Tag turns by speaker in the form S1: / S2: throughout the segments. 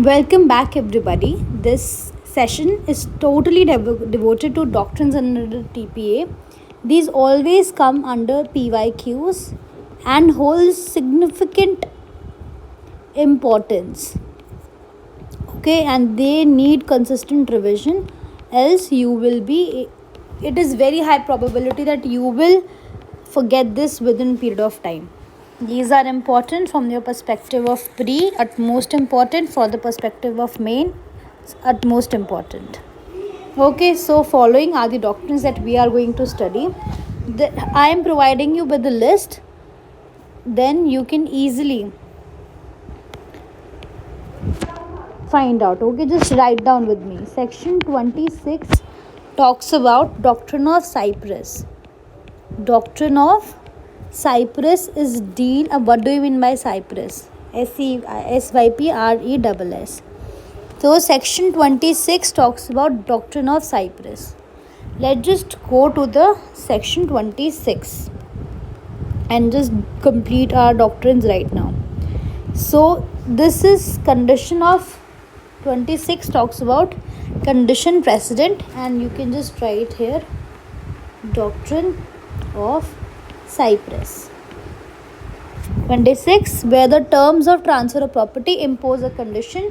S1: Welcome back, everybody. This session is totally devoted to doctrines under the TPA. These always come under PYQs and hold significant importance. Okay, and they need consistent revision, else you will be. It is very high probability that you will forget this within period of time. These are important from your perspective of pre, utmost important, for the perspective of main, utmost important. Okay, so following are the doctrines that we are going to study. I am providing you with the list, then you can easily find out. Okay, just write down with me. Section 26 talks about doctrine of Cyprus. Doctrine of Cyprus is deal. What do you mean by Cyprus? SYPRESS. So section 26 talks about doctrine of Cyprus. Let's just go to the section 26 and just complete our doctrines right now. So this is condition of 26 talks about condition precedent, and you can just write here doctrine of Cyprus. 26, where the terms of transfer of property impose a condition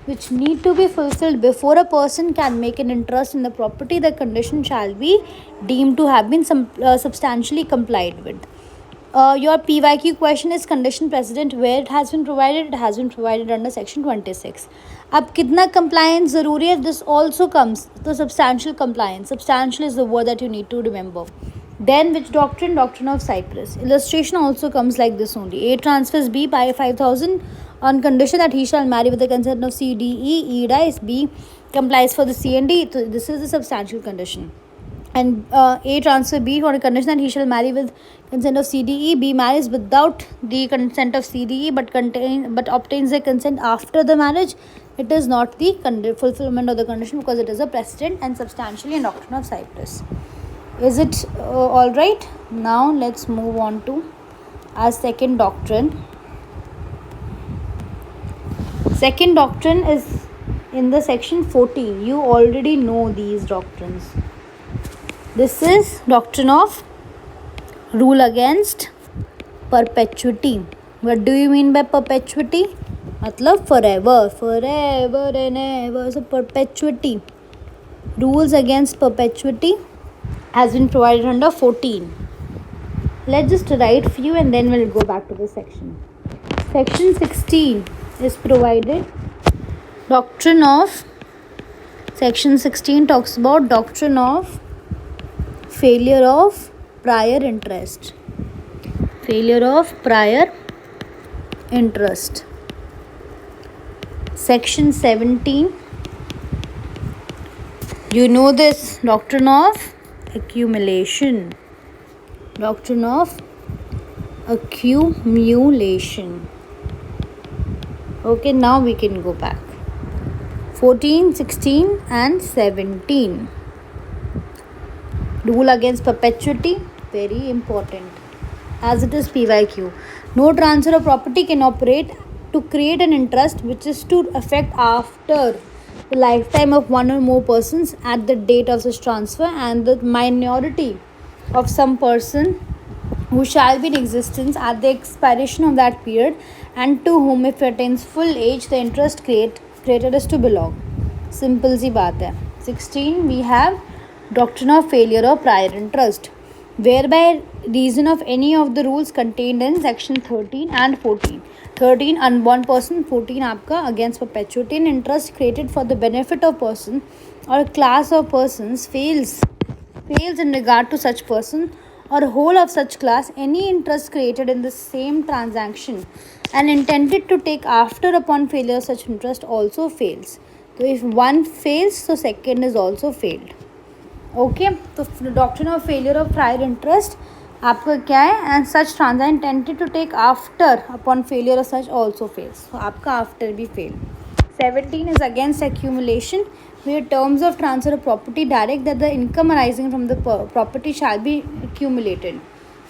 S1: which need to be fulfilled before a person can make an interest in the property, the condition shall be deemed to have been substantially complied with. Your PYQ question is condition precedent, where it has been provided under section 26. अब कितना compliance ज़रूरी है? This also comes the substantial compliance. Substantial is the word that you need to remember. Then which doctrine? Doctrine of Cyprus. Illustration also comes like this only. A transfers B by 5,000 on condition that he shall marry with the consent of C, D, E dies, B complies for the C and D. So this is the substantial condition. And A transfer B on a condition that he shall marry with consent of C, D, E. B marries without the consent of C, D, E, but obtains the consent after the marriage. It is not the fulfillment of the condition because it is a precedent and substantially a doctrine of Cyprus. Is it all right? Now let's move on to our second doctrine. Second doctrine is in the section 14. You already know these doctrines. This is doctrine of rule against perpetuity. What do you mean by perpetuity? मतलब forever and ever. So perpetuity. Rules against perpetuity has been provided under 14. Let's just write few and then we'll go back to the section. Section 16 is provided. Doctrine of section 16 talks about doctrine of failure of prior interest. Failure of prior interest. Section 17. You know this doctrine of accumulation. Doctrine of accumulation. Okay, now we can go back. 14, 16 and 17. Rule against perpetuity, very important as it is PYQ. No transfer of property can operate to create an interest which is to affect after the lifetime of one or more persons at the date of such transfer, and the minority of some person who shall be in existence at the expiration of that period, and to whom if it attains full age the interest created is to belong. Simple सी बात है. 16 we have doctrine of failure of prior interest, whereby reason of any of the rules contained in section 13 and 14. 13 unborn person, 14 आपका against perpetuity and interest created for the benefit of person or class of persons fails in regard to such person or whole of such class any interest created in the same transaction and intended to take after upon failure of such interest also fails. So if one fails, so second is also failed. Okay, तो doctrine of failure of prior interest आपका क्या है? And such transaction intended to take after upon failure of such also fails. तो आपका after भी fail. 17 is against accumulation, where terms of transfer of property direct that the income arising from the property shall be accumulated.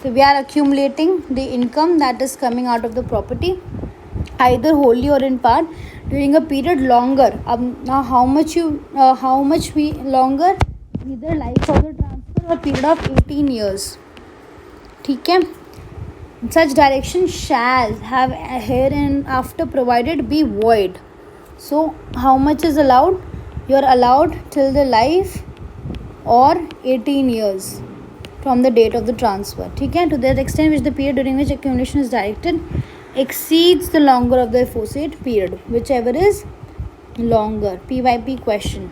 S1: So we are accumulating the income that is coming out of the property either wholly or in part during a period longer. Now how much we longer, either life of the transfer or period of 18 years. ठीक है. Such direction shall have hereinafter provided be void. So how much is allowed? You are allowed till the life or 18 years from the date of the transfer. ठीक है. To that extent which the period during which accumulation is directed exceeds the longer of the aforesaid period, whichever is longer. PYP question.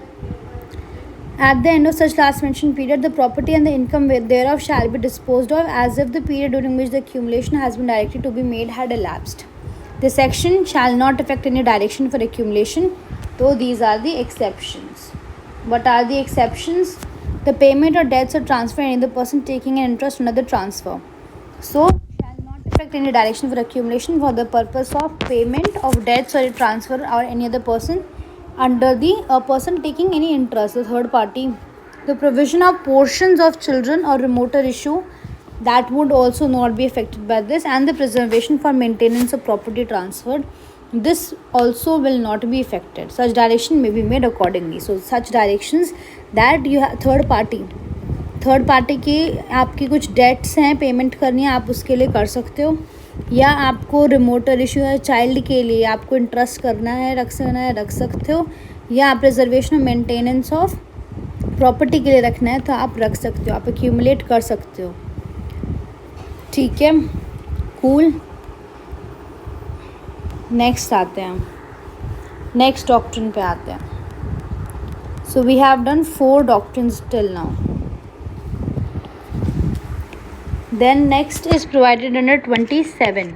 S1: At the end of such last mentioned period, the property and the income thereof shall be disposed of as if the period during which the accumulation has been directed to be made had elapsed. This section shall not affect any direction for accumulation, though these are the exceptions. What are the exceptions? The payment or debts or transfer any other person taking an interest under the transfer. So, shall not affect any direction for accumulation for the purpose of payment of debts or transfer or any other person under the person taking any interest, the third party. The provision of portions of children or remoter issue, that would also not be affected by this, and the preservation for maintenance of property transferred, this also will not be affected. Such direction may be made accordingly. So such directions that you have third party की आपकी कुछ dates हैं, payment करनी है, आप उसके लिए कर सकते हो, या आपको रिमोटर इशू है चाइल्ड के लिए, आपको इंटरेस्ट करना है, रख सकते हो, या आप रिजर्वेशन और मेंटेनेंस ऑफ प्रॉपर्टी के लिए रखना है तो आप रख सकते हो, आप एक्यूमुलेट कर सकते हो. ठीक है, कूल. नेक्स्ट आते हैं, नेक्स्ट डॉक्ट्रिन पे आते हैं. So we have done 4 doctrines till now. Then next is provided under 27.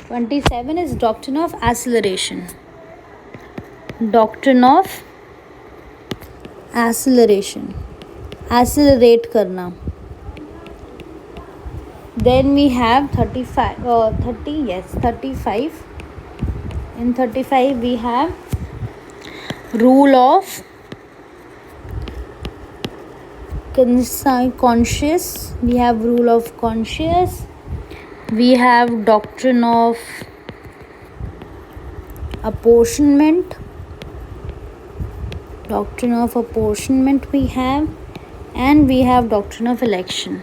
S1: 27 is doctrine of acceleration. Doctrine of acceleration. Accelerate करना. Then we have 35. In 35 we have rule of conscious, we have rule of conscious, we have doctrine of apportionment we have, and we have doctrine of election.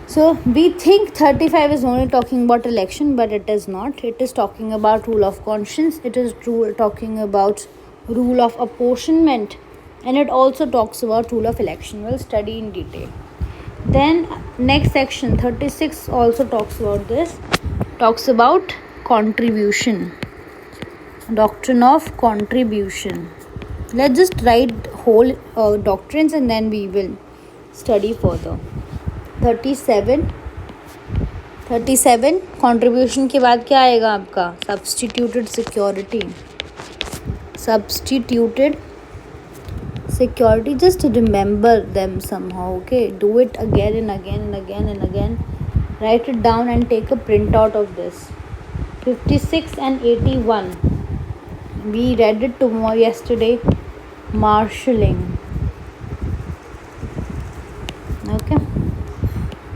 S1: So we think 35 is only talking about election, but it is not. It is talking about rule of conscience, it is talking about rule of apportionment, and it also talks about rule of election. We'll study in detail. Then next section 36 also talks about this, talks about contribution, doctrine of contribution. Let's just write whole doctrines and then we will study further. 37 contribution के बाद क्या आएगा आपका? Substituted security. Just remember them somehow. Okay, do it again and again. Write it down and take a print out of this. 56 and 81 we read it yesterday. Marshalling. Okay,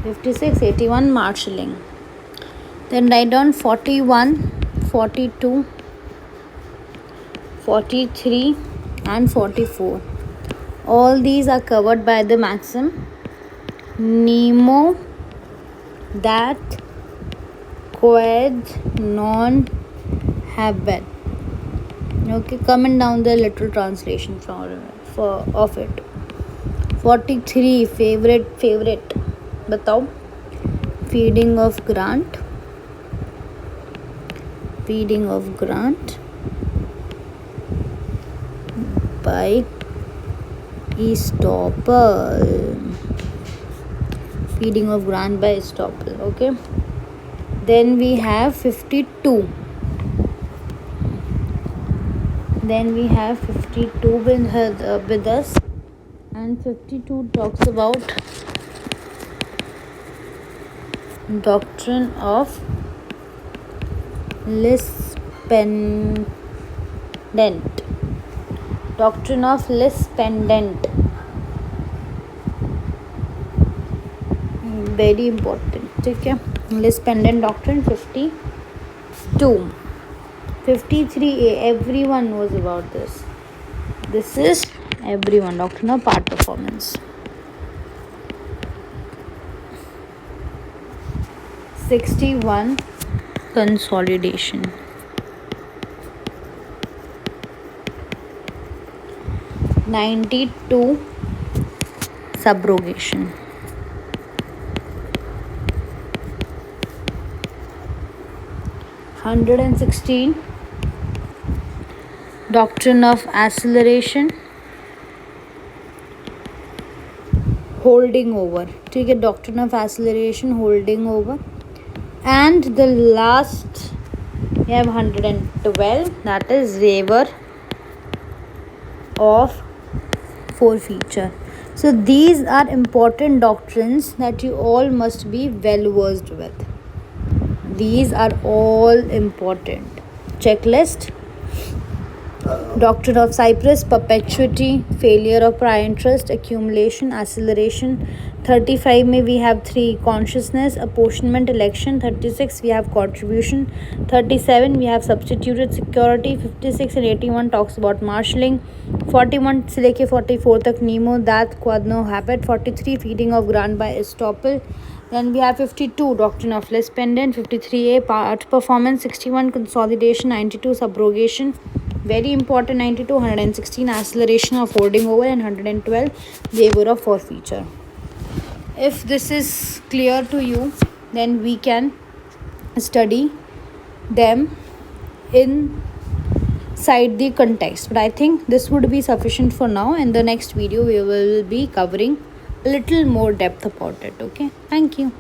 S1: 56, 81 marshalling. Then write down 41, 42, 43 and 44. All these are covered by the maxim nemo dat quod non habet. Okay, comment down the literal translation of it. 43 favorite बताओ. feeding of grant by estoppel. Okay, then we have 52. With us, and 52 talks about doctrine of lis pendent. very important. ठीक है, list pendant doctrine 52. 53A, everyone knows about this. This is everyone, doctrine of part performance. 61, consolidation. 92, subrogation. 116, doctrine of acceleration, holding over. ठीक है, doctrine of acceleration, holding over. And the last, we have 112, that is waiver of forfeiture. So these are important doctrines that you all must be well versed with. These are all important. Checklist: doctrine of Cyprus, perpetuity, failure of prior interest, accumulation, acceleration. 35 में we have 3, consciousness, apportionment, election. 36 we have contribution. 37 we have substituted security. 56 and 81 talks about marshalling. 41 से लेके 44 तक nemo, that, quad, no, habit. 43 feeding of grant by estoppel. Then we have 52, doctrine of list pendant. 53A, part performance. 61, consolidation. 92, subrogation. Very important. 92, 116, acceleration of holding over, and 112, waiver of forfeiture. If this is clear to you, then we can study them inside the context. But I think this would be sufficient for now. In the next video, we will be covering a little more depth about it. Okay, thank you.